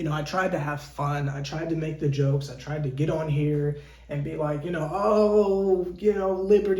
I tried to have fun. I tried to make the jokes. I tried to get on here and be like, liberty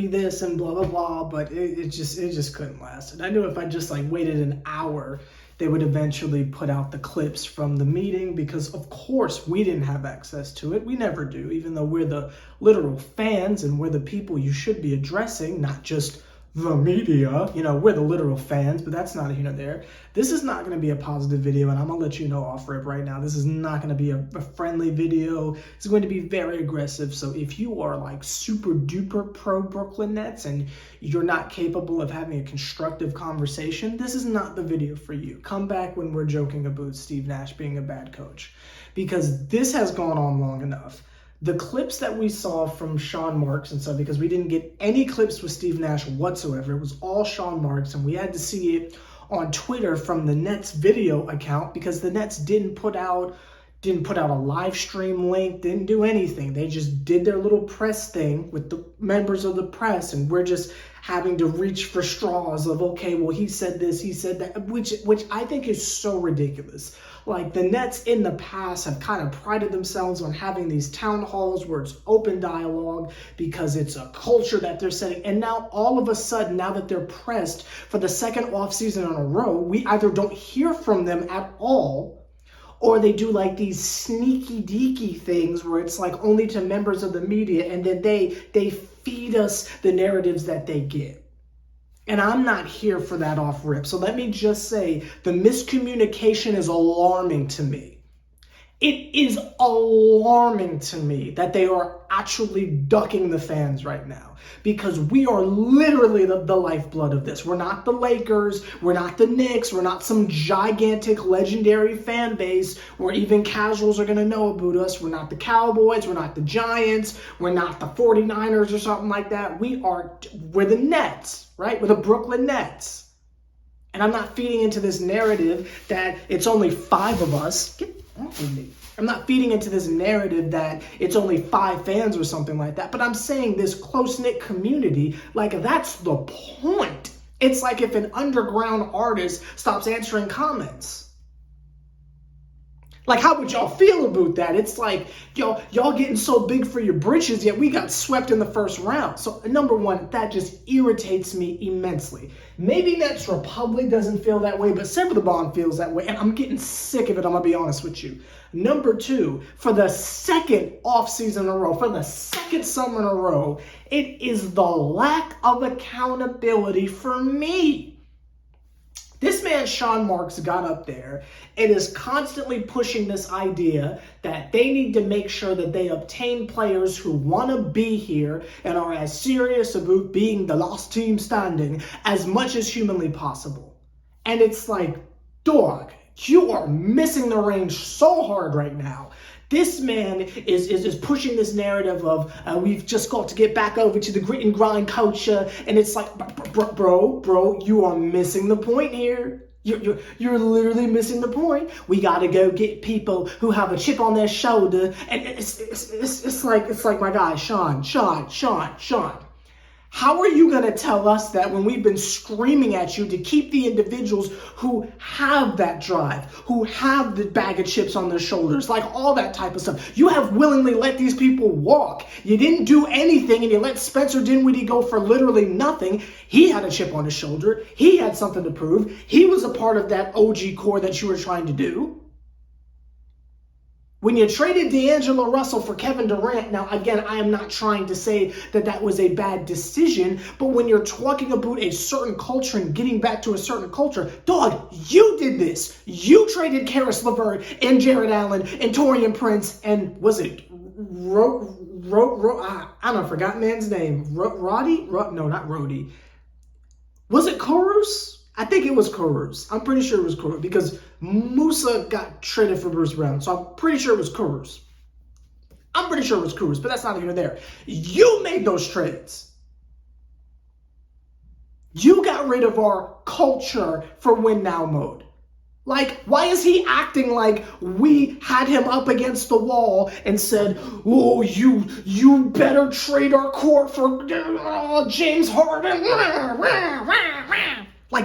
this and blah, blah, blah. But it just couldn't last. And I knew if I just waited an hour, they would eventually put out the clips from the meeting, because of course we didn't have access to it. We never do, even though we're the literal fans and we're the people you should be addressing, not just the media. We're the literal fans, but that's not here nor there. This is not going to be a positive video, and I'm going to let you know off rip right now. This is not going to be a friendly video. It's going to be very aggressive. So if you are super duper pro Brooklyn Nets and you're not capable of having a constructive conversation, this is not the video for you. Come back when we're joking about Steve Nash being a bad coach, because this has gone on long enough. The clips that we saw from Sean Marks and stuff, because we didn't get any clips with Steve Nash whatsoever. It was all Sean Marks, and we had to see it on Twitter from the Nets video account, because the Nets didn't put out a live stream link, didn't do anything. They just did their little press thing with the members of the press, and we're just having to reach for straws of, okay, well, he said this, he said that, which I think is so ridiculous. The Nets in the past have kind of prided themselves on having these town halls where it's open dialogue because it's a culture that they're setting. And now all of a sudden, now that they're pressed for the second offseason in a row, we either don't hear from them at all, or they do these sneaky deaky things where it's only to members of the media, and then they feed us the narratives that they get. And I'm not here for that off rip. So let me just say, the miscommunication is alarming to me. It is alarming to me that they are actually ducking the fans right now, because we are literally the lifeblood of this. We're not the Lakers. We're not the Knicks. We're not some gigantic legendary fan base where even casuals are going to know about us. We're not the Cowboys. We're not the Giants. We're not the 49ers or something like that. We're the Nets, right? We're the Brooklyn Nets. And I'm not feeding into this narrative that it's only 5 of us. Get off of me. I'm not feeding into this narrative that it's only 5 fans or something like that. But I'm saying this close-knit community, that's the point. It's like if an underground artist stops answering comments. How would y'all feel about that? It's y'all getting so big for your britches, yet we got swept in the first round. So number one, that just irritates me immensely. Maybe Nets Republic doesn't feel that way, but Sever the Bond feels that way, and I'm getting sick of it, I'm going to be honest with you. Number two, for the second offseason in a row, for the second summer in a row, it is the lack of accountability for me. This man, Sean Marks, got up there and is constantly pushing this idea that they need to make sure that they obtain players who want to be here and are as serious about being the last team standing as much as humanly possible. And it's dog, you are missing the range so hard right now. This man is pushing this narrative of we've just got to get back over to the grit and grind culture, and it's bro, you are missing the point here. You're literally missing the point. We got to go get people who have a chip on their shoulder, and it's like my guy Sean. How are you going to tell us that when we've been screaming at you to keep the individuals who have that drive, who have the bag of chips on their shoulders, all that type of stuff? You have willingly let these people walk. You didn't do anything, and you let Spencer Dinwiddie go for literally nothing. He had a chip on his shoulder. He had something to prove. He was a part of that OG core that you were trying to do. When you traded D'Angelo Russell for Kevin Durant, now again, I am not trying to say that that was a bad decision, but when you're talking about a certain culture and getting back to a certain culture, dog, you did this. You traded Karis LeVert and Jared Allen and Taurean Prince and was it I don't forgot man's name. Roddy? No, not Roddy. Was it Kurus? I think it was Kurus. I'm pretty sure it was Kurus because Musa got traded for Bruce Brown. So I'm pretty sure it was Kurus. But that's not even there. You made those trades. You got rid of our culture for win now mode. Why is he acting like we had him up against the wall and said, oh, you better trade our core for James Harden?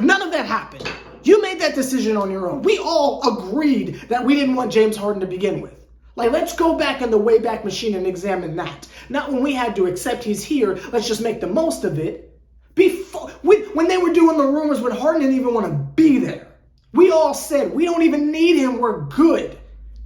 None of that happened. You made that decision on your own. We all agreed that we didn't want James Harden to begin with. Like, let's go back in the Wayback Machine and examine that. Not when we had to accept he's here, let's just make the most of it. Before, when they were doing the rumors when Harden didn't even want to be there, we all said, we don't even need him, we're good.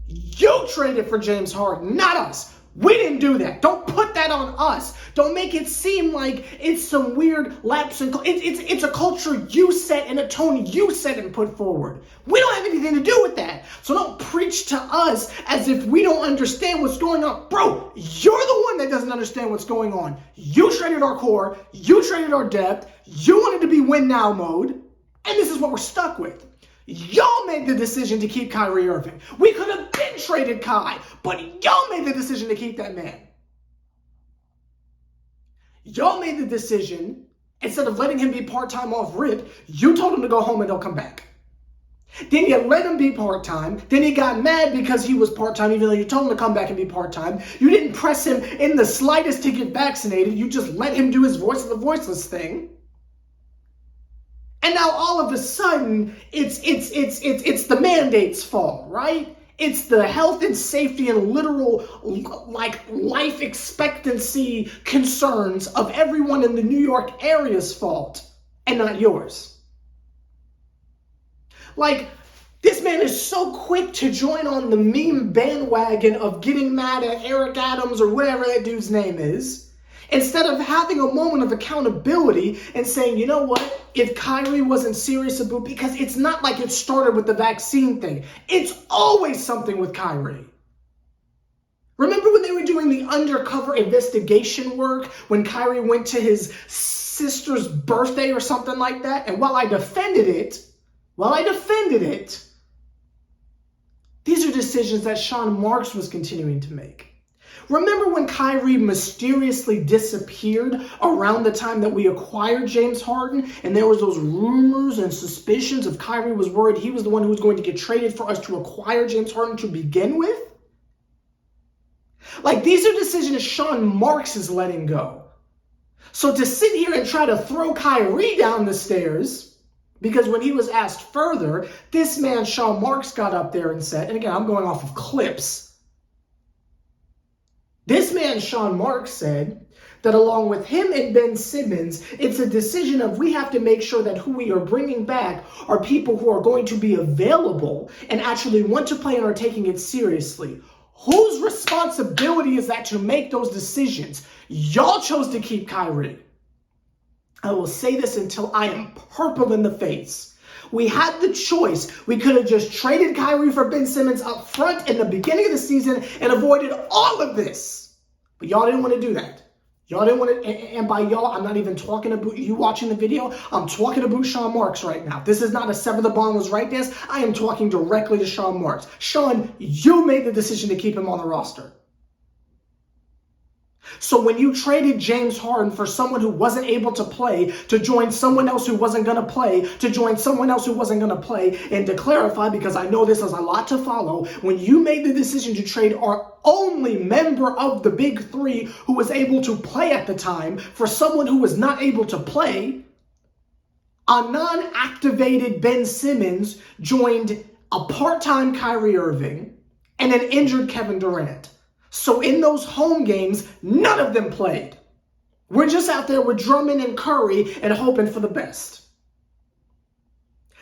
You traded for James Harden, not us. We didn't do that. Don't put that on us. Don't make it seem like it's some weird lapse in... It's a culture you set and a tone you set and put forward. We don't have anything to do with that. So don't preach to us as if we don't understand what's going on. Bro, you're the one that doesn't understand what's going on. You traded our core. You traded our depth. You wanted to be win now mode. And this is what we're stuck with. Y'all made the decision to keep Kyrie Irving. We could have been traded Kai, but y'all made the decision to keep that man. Y'all made the decision, instead of letting him be part-time off rip, you told him to go home and don't come back. Then you let him be part-time. Then he got mad because he was part-time, even though you told him to come back and be part-time. You didn't press him in the slightest to get vaccinated. You just let him do his voice of the voiceless thing. And now all of a sudden, it's the mandate's fault, right? It's the health and safety and literal, like, life expectancy concerns of everyone in the New York area's fault, and not yours. Like, this man is so quick to join on the meme bandwagon of getting mad at Eric Adams or whatever that dude's name is, instead of having a moment of accountability and saying, you know what, if Kyrie wasn't serious about, because it's not like it started with the vaccine thing. It's always something with Kyrie. Remember when they were doing the undercover investigation work when Kyrie went to his sister's birthday or something like that? And while I defended it, these are decisions that Sean Marks was continuing to make. Remember when Kyrie mysteriously disappeared around the time that we acquired James Harden, and there was those rumors and suspicions of Kyrie was worried he was the one who was going to get traded for us to acquire James Harden to begin with? Like, these are decisions Sean Marks is letting go. So to sit here and try to throw Kyrie down the stairs, because when he was asked further, this man Sean Marks got up there and said, and again, I'm going off of clips, this man, Sean Marks, said that along with him and Ben Simmons, it's a decision of we have to make sure that who we are bringing back are people who are going to be available and actually want to play and are taking it seriously. Whose responsibility is that to make those decisions? Y'all chose to keep Kyrie. I will say this until I am purple in the face. We had the choice. We could have just traded Kyrie for Ben Simmons up front in the beginning of the season and avoided all of this. But y'all didn't want to do that. Y'all didn't want to, and by y'all, I'm not even talking about you watching the video. I'm talking about Sean Marks right now. This is not a Sever the Bond was right dance. I am talking directly to Sean Marks. Sean, you made the decision to keep him on the roster. So when you traded James Harden for someone who wasn't able to play, to join someone else who wasn't going to play, to join someone else who wasn't going to play, and to clarify, because I know this is a lot to follow, when you made the decision to trade our only member of the big three who was able to play at the time for someone who was not able to play, a non-activated Ben Simmons joined a part-time Kyrie Irving and an injured Kevin Durant. So in those home games, none of them played. We're just out there with Drummond and Curry and hoping for the best.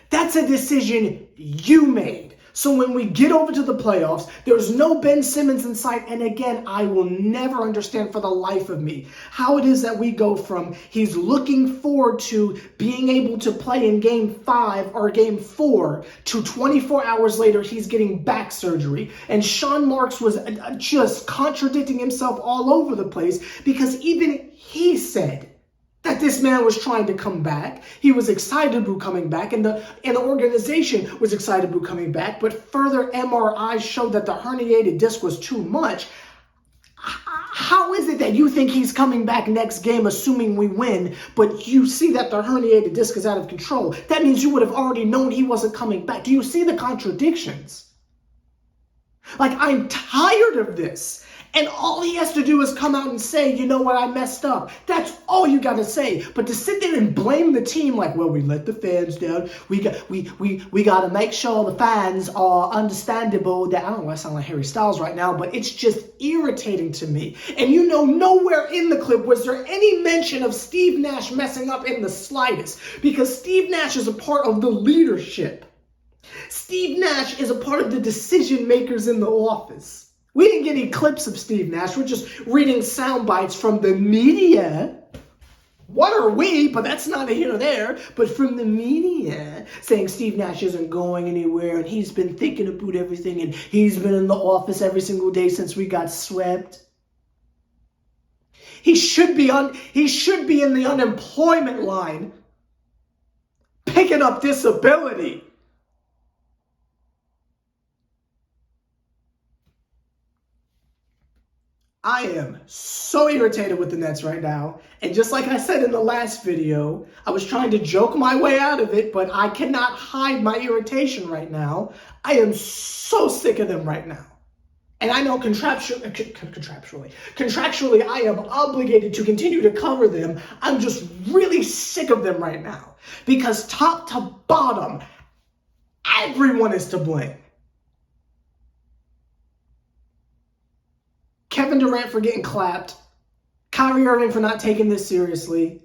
That's a decision you made. So when we get over to the playoffs, there's no Ben Simmons in sight. And again, I will never understand for the life of me how it is that we go from he's looking forward to being able to play in game 5 or game 4 to 24 hours later, he's getting back surgery. And Sean Marks was just contradicting himself all over the place because even he said that this man was trying to come back. He was excited about coming back, and the organization was excited about coming back, but further MRIs showed that the herniated disc was too much. How is it that you think he's coming back next game, assuming we win, but you see that the herniated disc is out of control? That means you would have already known he wasn't coming back. Do you see the contradictions? Like, I'm tired of this. And all he has to do is come out and say, you know what, I messed up. That's all you got to say. But to sit there and blame the team like, well, we let the fans down. We got to make sure the fans are understandable. That I don't want to sound like Harry Styles right now, but it's just irritating to me. And you know, nowhere in the clip was there any mention of Steve Nash messing up in the slightest, because Steve Nash is a part of the leadership. Steve Nash is a part of the decision makers in the office. We didn't get any clips of Steve Nash. We're just reading sound bites from the media. What are we? But that's not here or there. But from the media saying Steve Nash isn't going anywhere and he's been thinking about everything and he's been in the office every single day since we got swept. He should be in the unemployment line picking up disability. I am so irritated with the Nets right now. And just like I said in the last video, I was trying to joke my way out of it, but I cannot hide my irritation right now. I am so sick of them right now. And I know contractually, I am obligated to continue to cover them. I'm just really sick of them right now. Because top to bottom, everyone is to blame. Kevin Durant for getting clapped, Kyrie Irving for not taking this seriously,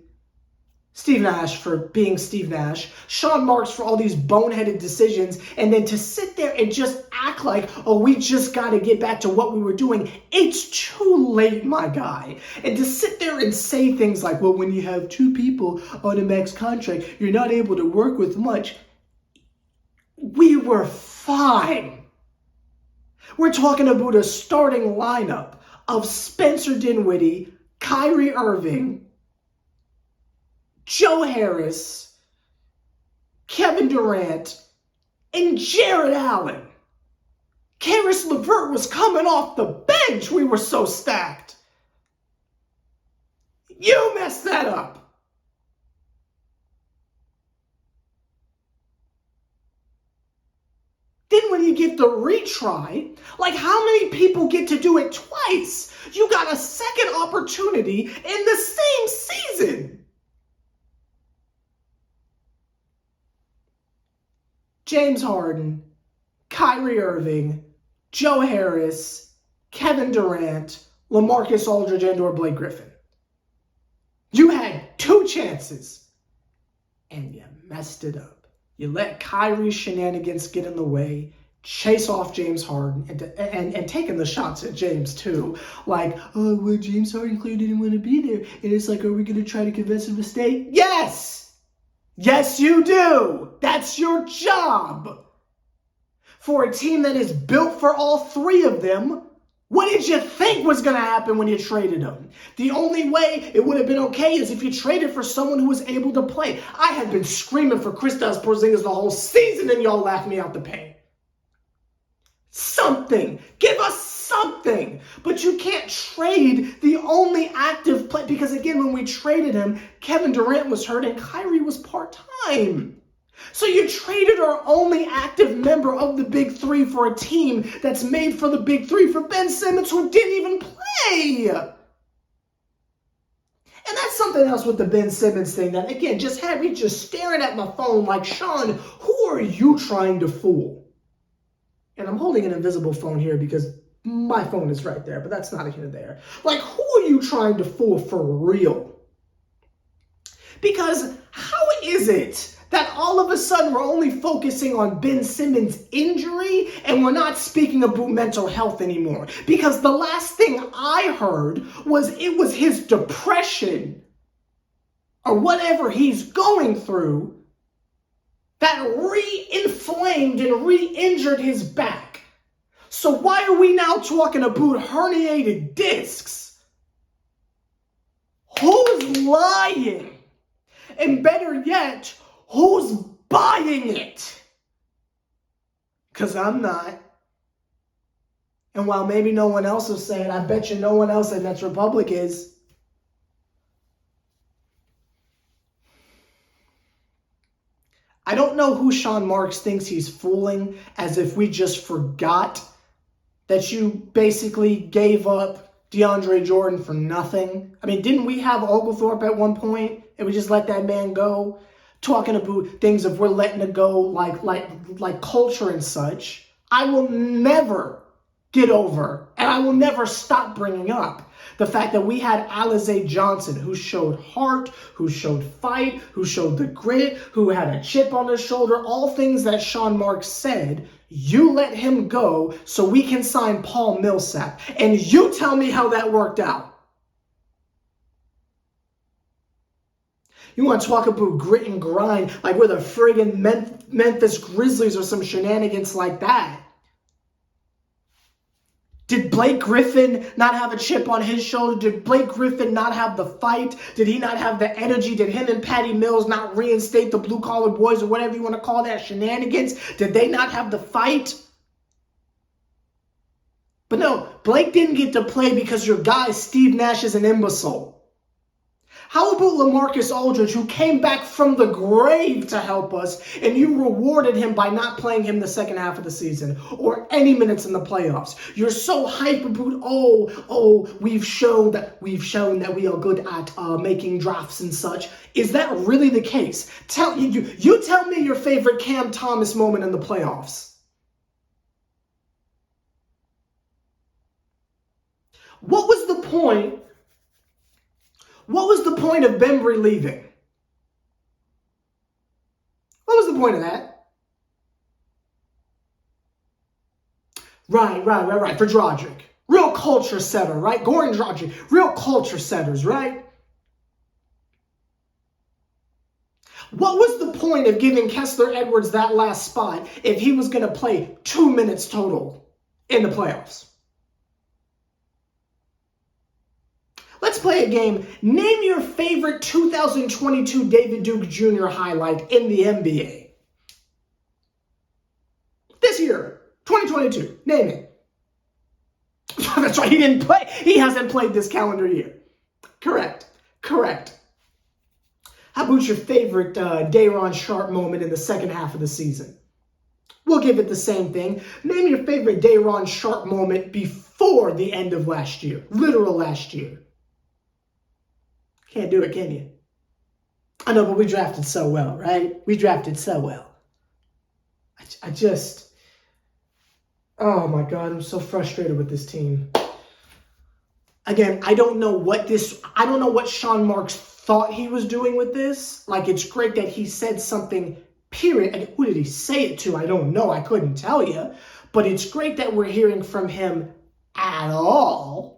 Steve Nash for being Steve Nash, Sean Marks for all these boneheaded decisions, and then to sit there and just act like, oh, we just got to get back to what we were doing. It's too late, my guy. And to sit there and say things like, well, when you have two people on a max contract, you're not able to work with much. We were fine. We're talking about a starting lineup of Spencer Dinwiddie, Kyrie Irving, Joe Harris, Kevin Durant, and Jared Allen. Karis LeVert was coming off the bench. We were so stacked. You messed that up. Then when you get the retry, like how many people get to do it twice? You got a second opportunity in the same season. James Harden, Kyrie Irving, Joe Harris, Kevin Durant, LaMarcus Aldridge, and/or Blake Griffin. You had two chances, and you messed it up. You let Kyrie's shenanigans get in the way, chase off James Harden, and taking the shots at James too. Like, oh, well, James Harden clearly didn't want to be there. And it's like, are we going to try to convince him to stay? Yes! Yes, you do! That's your job! For a team that is built for all three of them, what did you think was going to happen when you traded him? The only way it would have been okay is if you traded for someone who was able to play. I have been screaming for Kristaps Porzingis the whole season, and y'all laughed me out the pain. Something. Give us something. But you can't trade the only active play. Because again, when we traded him, Kevin Durant was hurt and Kyrie was part-time. So you traded our only active member of the Big Three for a team that's made for the Big Three for Ben Simmons, who didn't even play. And that's something else with the Ben Simmons thing that, again, just had me just staring at my phone like, Sean, who are you trying to fool? And I'm holding an invisible phone here because my phone is right there, but that's not here there. Like, who are you trying to fool for real? Because how is it that all of a sudden we're only focusing on Ben Simmons' injury and we're not speaking about mental health anymore? Because the last thing I heard was it was his depression or whatever he's going through that re-inflamed and re-injured his back. So why are we now talking about herniated discs? Who's lying? And better yet, who's buying it? Because I'm not. And while maybe no one else is saying, I bet you no one else in Nets Republic is. I don't know who Sean Marks thinks he's fooling, as if we just forgot that you basically gave up DeAndre Jordan for nothing? I mean, didn't we have Oglethorpe at one point and we just let that man go? Talking about things if we're letting it go like culture and such. I will never get over, and I will never stop bringing up the fact that we had Alize Johnson, who showed heart, who showed fight, who showed the grit, who had a chip on his shoulder, all things that Sean Marks said. You let him go so we can sign Paul Millsap. And you tell me how that worked out. You want to talk about grit and grind like we're the friggin' Memphis Grizzlies or some shenanigans like that. Did Blake Griffin not have a chip on his shoulder? Did Blake Griffin not have the fight? Did he not have the energy? Did him and Patty Mills not reinstate the blue-collar boys or whatever you want to call that shenanigans? Did they not have the fight? But no, Blake didn't get to play because your guy Steve Nash is an imbecile. How about LaMarcus Aldridge, who came back from the grave to help us, and you rewarded him by not playing him the second half of the season or any minutes in the playoffs? You're so hype about, we've shown that we are good at making drafts and such. Is that really the case? You tell me your favorite Cam Thomas moment in the playoffs. What was the point? What was the point of Bembry leaving? What was the point of that? Right. For Dragic. Real culture setter, right? Goran Dragic. Real culture setters, right? What was the point of giving Kessler Edwards that last spot if he was going to play 2 minutes total in the playoffs? Let's play a game. Name your favorite 2022 David Duke Jr. highlight in the NBA. This year, 2022. Name it. That's right, he didn't play. He hasn't played this calendar year. Correct. How about your favorite Day'Ron Sharpe moment in the second half of the season? We'll give it the same thing. Name your favorite Day'Ron Sharpe moment before the end of last year. Literal last year. Can't do it, can you? I know, but we drafted so well, right? We drafted so well. I just... Oh my God, I'm so frustrated with this team. Again, I don't know what Sean Marks thought he was doing with this. Like, it's great that he said something, period. And who did he say it to? I don't know. I couldn't tell you. But it's great that we're hearing from him at all.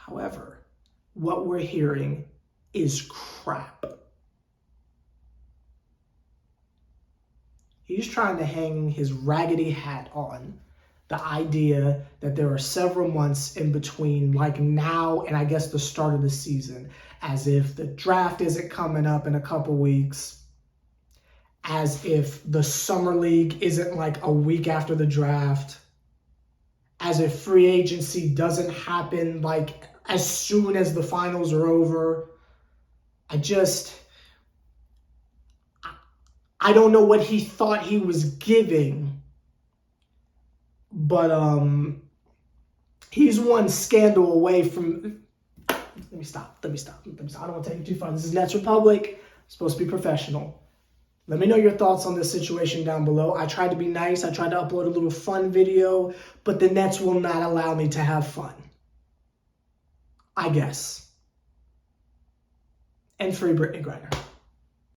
However, what we're hearing is crap. He's trying to hang his raggedy hat on the idea that there are several months in between, like now and I guess the start of the season, as if the draft isn't coming up in a couple weeks, as if the summer league isn't like a week after the draft, as if free agency doesn't happen like as soon as the finals are over. I don't know what he thought he was giving, but he's one scandal away from... Let me stop. I don't want to take it too far. This is Nets Republic. I'm supposed to be professional. Let me know your thoughts on this situation down below. I tried to be nice. I tried to upload a little fun video, but the Nets will not allow me to have fun, I guess. And free Brittany Griner.